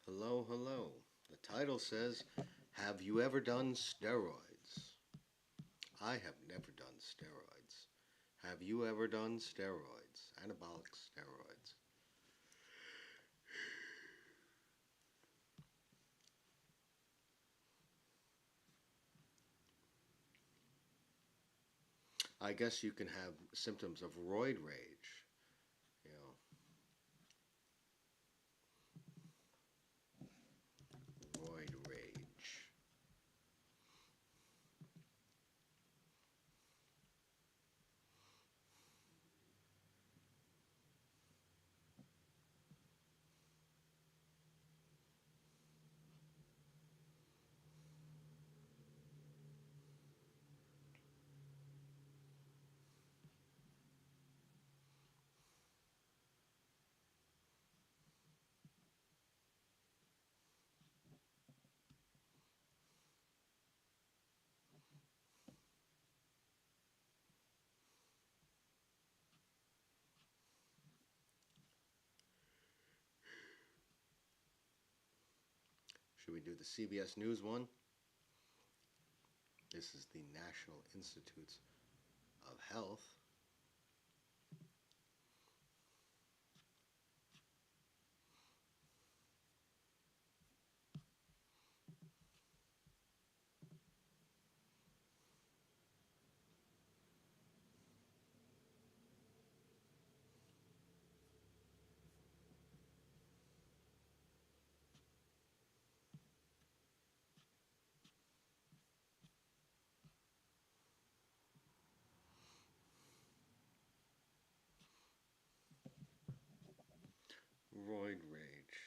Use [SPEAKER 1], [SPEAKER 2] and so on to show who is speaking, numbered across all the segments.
[SPEAKER 1] Hello, hello. The title says, Have you ever done steroids? I have never done steroids. Have you ever done steroids? Anabolic steroids. I guess you can have symptoms of roid rage. You roid rage. Should we do the CBS News one? This is the National Institutes of Health. Roid rage.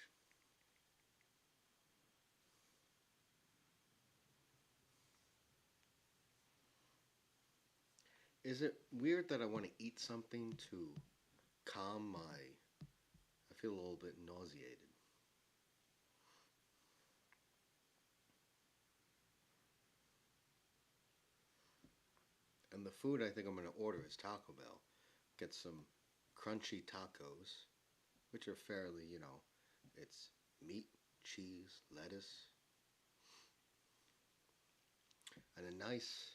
[SPEAKER 1] Is it weird that I want to eat something to calm my. I feel a little bit nauseated. And the food I think I'm going to order is Taco Bell. Get some crunchy tacos, which are fairly, it's meat, cheese, lettuce, and a nice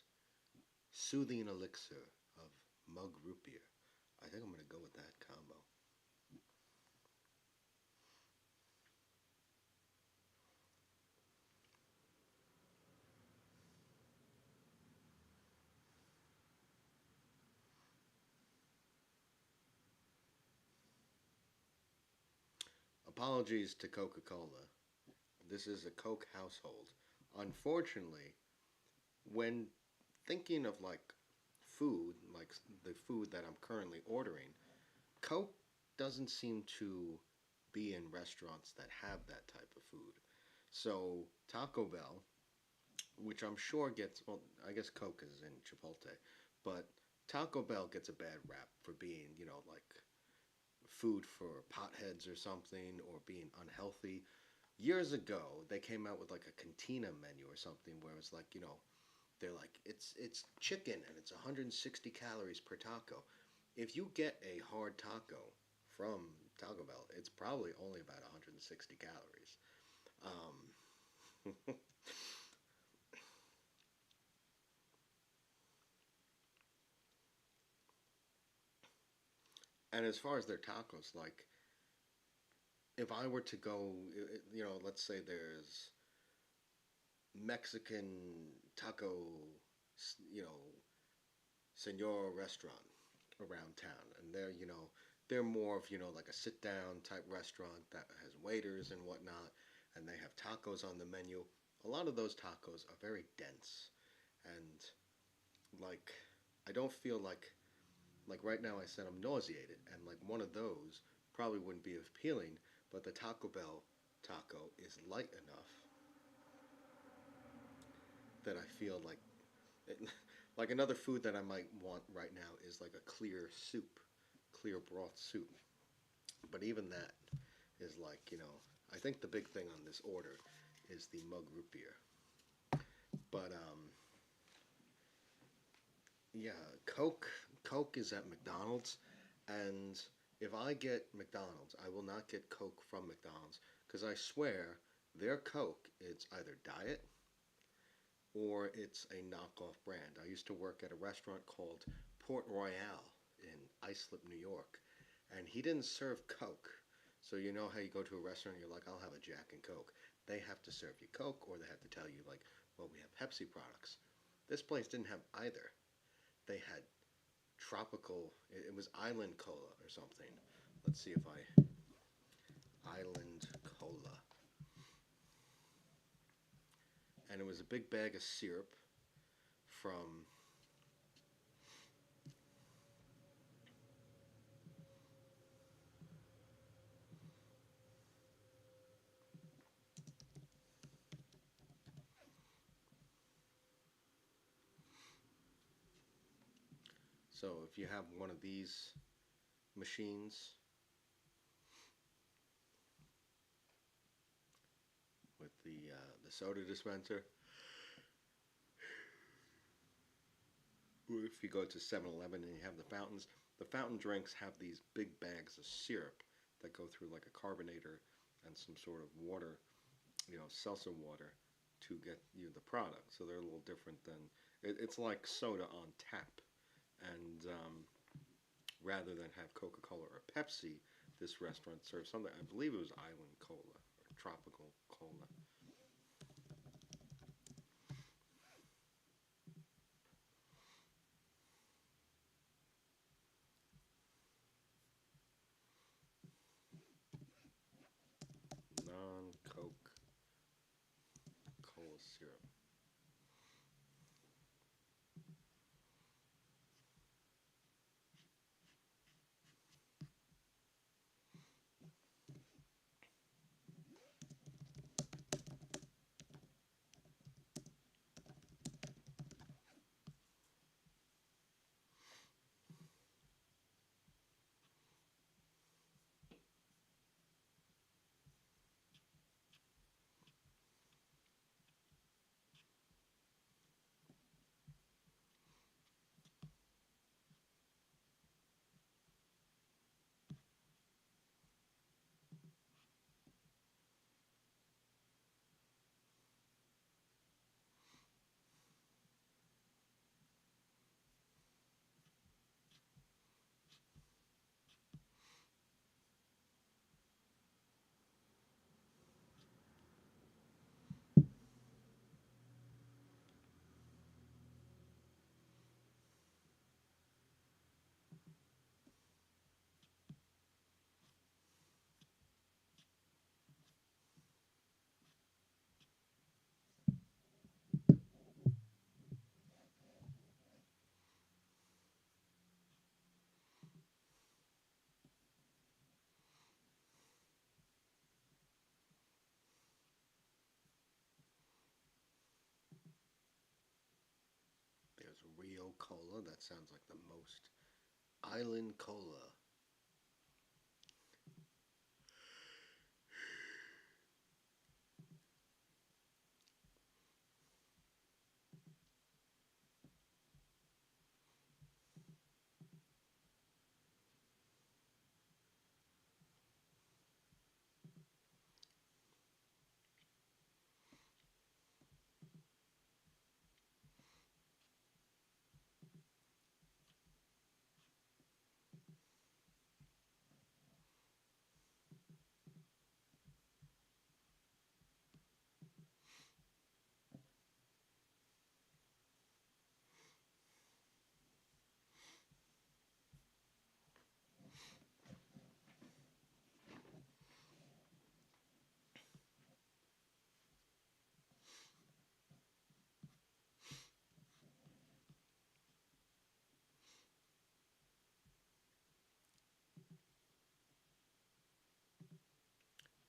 [SPEAKER 1] soothing elixir of mug root beer. I think I'm going to go with that combo. Apologies to Coca Cola. This is a Coke household. Unfortunately, when thinking of like the food that I'm currently ordering, Coke doesn't seem to be in restaurants that have that type of food. So Taco Bell, which I'm sure gets, well, I guess Coke is in Chipotle, but Taco Bell gets a bad rap for being, like food for potheads or something, or being unhealthy. Years ago, they came out with like a cantina menu or something where it's like, they're like it's chicken and it's 160 calories per taco. If you get a hard taco from Taco Bell, it's probably only about 160 calories. Um, and as far as their tacos, like if I were to go, let's say there's Mexican taco, you know, senor restaurant around town, and they're more of like a sit down type restaurant that has waiters and whatnot, and they have tacos on the menu. A lot of those tacos are very dense, and like I don't feel like right now I said I'm nauseated, and like one of those probably wouldn't be appealing, but the Taco Bell taco is light enough that I feel like it, like another food that I might want right now is like a clear soup, clear broth soup. But even that is like, I think the big thing on this order is the mug root beer. But yeah, Coke is at McDonald's, and if I get McDonald's, I will not get Coke from McDonald's because I swear their Coke is either diet or it's a knockoff brand. I used to work at a restaurant called Port Royale in Islip, New York, and he didn't serve Coke. So you know how you go to a restaurant, you're like, I'll have a Jack and Coke. They have to serve you Coke, or they have to tell you like, well, we have Pepsi products. This place didn't have either. They had tropical. It was Island Cola or something. Let's see if I Island Cola, and it was a big bag of syrup from. So if you have one of these machines with the soda dispenser, or if you go to 7-Eleven and you have the fountain drinks have these big bags of syrup that go through like a carbonator and some sort of water, seltzer water to get you the product. So they're a little different than it's like soda on tap. And rather than have Coca-Cola or Pepsi, this restaurant serves something. I believe it was Island Cola or Tropical Cola. Non-Coke Cola syrup. There's Rio Cola. That sounds like the most Island Cola.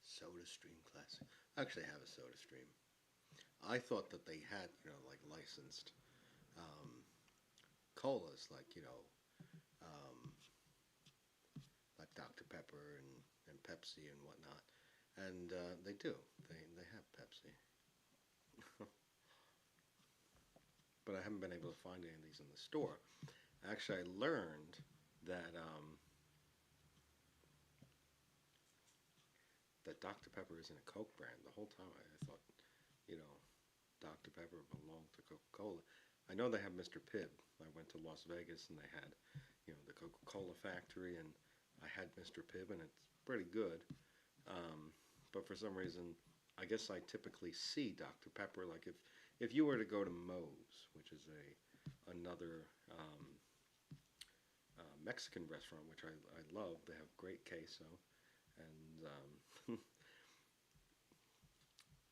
[SPEAKER 1] Soda Stream Classic. I actually have a Soda Stream. I thought that they had, like licensed um, colas, like, um, like Dr. Pepper and Pepsi and whatnot. And they do. They have Pepsi. But I haven't been able to find any of these in the store. Actually, I learned that that Dr. Pepper isn't a Coke brand. The whole time I thought, you know, Dr. Pepper belonged to Coca-Cola. I know they have Mr. Pibb. I went to Las Vegas and they had, the Coca-Cola factory, and I had Mr. Pibb, and it's pretty good. Um, but for some reason, I guess I typically see Dr. Pepper. Like if you were to go to Moe's, which is another Mexican restaurant, which I love. They have great queso, and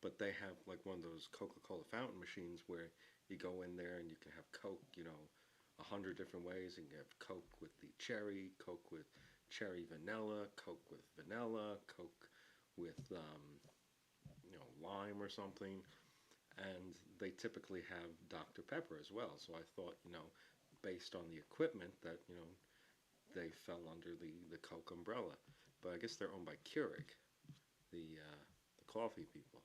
[SPEAKER 1] but they have like one of those Coca-Cola fountain machines where you go in there and you can have Coke, 100 different ways. You can have Coke with the cherry, Coke with cherry vanilla, Coke with vanilla, Coke with lime or something, and they typically have Dr. Pepper as well. So I thought, based on the equipment, that they fell under the Coke umbrella. But I guess they're owned by Keurig, the coffee people.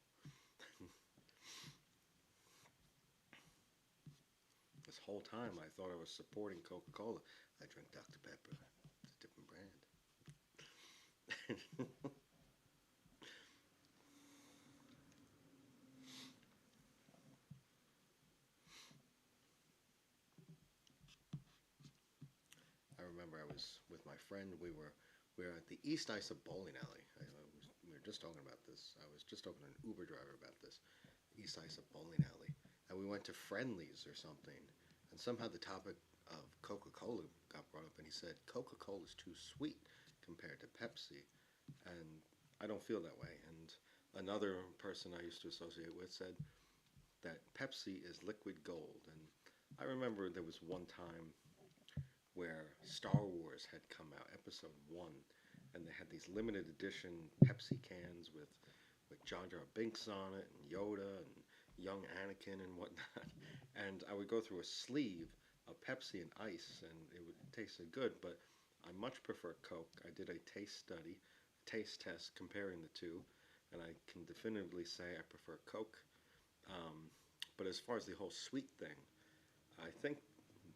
[SPEAKER 1] This whole time I thought I was supporting Coca-Cola. I drink Dr. Pepper. It's a different brand. I remember I was with my friend. We were at the East Islip bowling alley. We were just talking about this. I was just talking to an Uber driver about this East Islip bowling alley, and we went to Friendlies or something, and somehow the topic of Coca-Cola got brought up, and he said Coca-Cola is too sweet compared to Pepsi, and I don't feel that way. And another person I used to associate with said that Pepsi is liquid gold, and I remember there was one time where Star Wars had come out, Episode One, and they had these limited edition Pepsi cans with Jar Jar Binks on it, and Yoda, and young Anakin, and whatnot. And I would go through a sleeve of Pepsi and ice, and it would taste good. But I much prefer Coke. I did a taste study, taste test comparing the two, and I can definitively say I prefer Coke. Um, but as far as the whole sweet thing, I think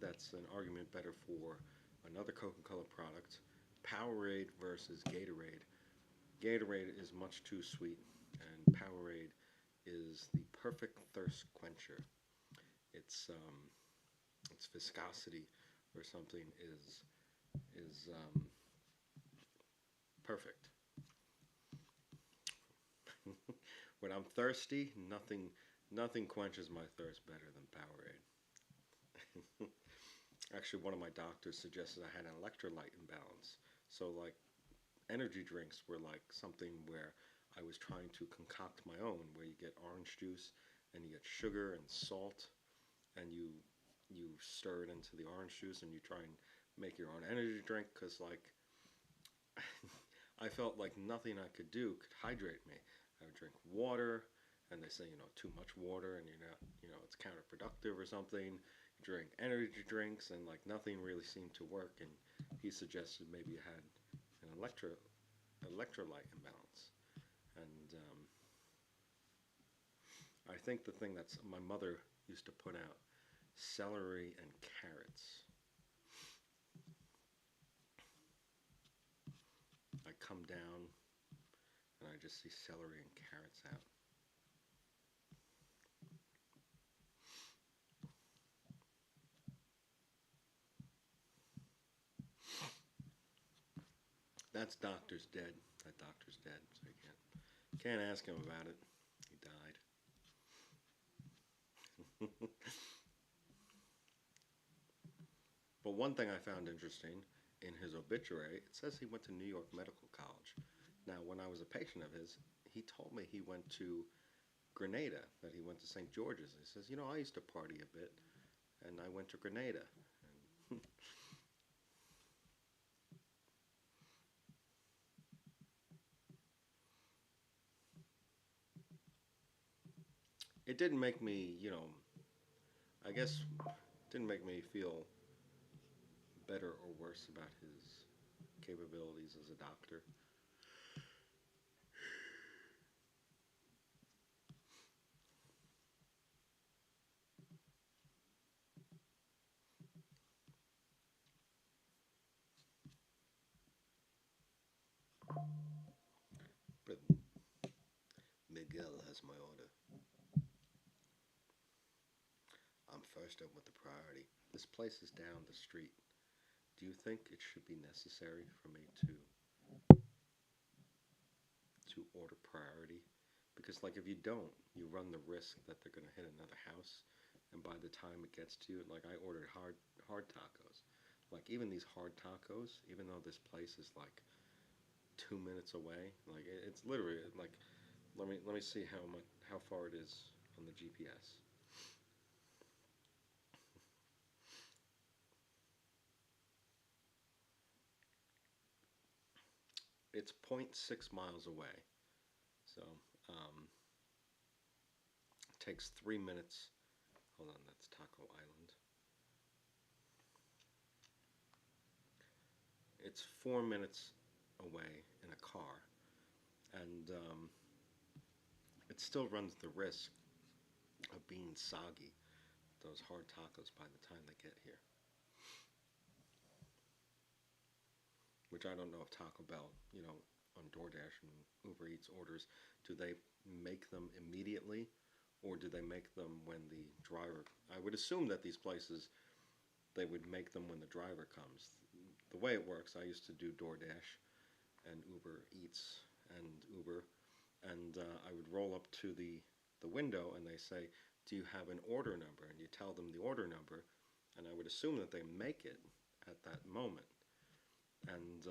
[SPEAKER 1] that's an argument better for another Coca-Cola product, Powerade versus Gatorade. Gatorade is much too sweet, and Powerade is the perfect thirst quencher. Its viscosity or something is perfect. When I'm thirsty, nothing quenches my thirst better than Powerade. Actually, one of my doctors suggested I had an electrolyte imbalance. So, like, energy drinks were like something where I was trying to concoct my own, where you get orange juice and you get sugar and salt, and you stir it into the orange juice and you try and make your own energy drink. Because, like, I felt like nothing I could do could hydrate me. I would drink water, and they say, too much water, and you're not, it's counterproductive or something. Drink energy drinks, and like nothing really seemed to work. And he suggested maybe you had an electrolyte imbalance. And I think the thing that's my mother used to put out celery and carrots. I come down and I just see celery and carrots out. That's doctor's dead. That doctor's dead, so you can't ask him about it. He died. But one thing I found interesting in his obituary, it says he went to New York Medical College. Now, when I was a patient of his, he told me he went to Grenada, that he went to St. George's. He says, I used to party a bit, and I went to Grenada. And it didn't make me, I guess, didn't make me feel better or worse about his capabilities as a doctor. But has my order. I'm first up with the priority. This place is down the street. Do you think it should be necessary for me to order priority? Because like if you don't, you run the risk that they're gonna hit another house, and by the time it gets to you, like I ordered hard tacos. Like even these hard tacos, even though this place is like 2 minutes away, like it's literally like let me see how far it is on the GPS. It's zero point 0.6 miles away. So it takes 3 minutes. Hold on, that's Taco Island. It's 4 minutes away in a car, and it still runs the risk of being soggy. Those hard tacos by the time they get here, which I don't know if Taco Bell, on DoorDash and Uber Eats orders, do they make them immediately, or do they make them when the driver? I would assume that these places they would make them when the driver comes. The way it works, I used to do DoorDash and Uber Eats and Uber, and I would roll up to the window and they say, "Do you have an order number?" And you tell them the order number, and I would assume that they make it at that moment. And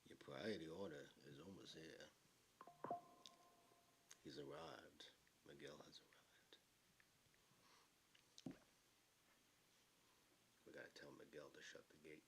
[SPEAKER 1] your priority order is almost here. He's arrived. Miguel has arrived. We gotta tell Miguel to shut the gate.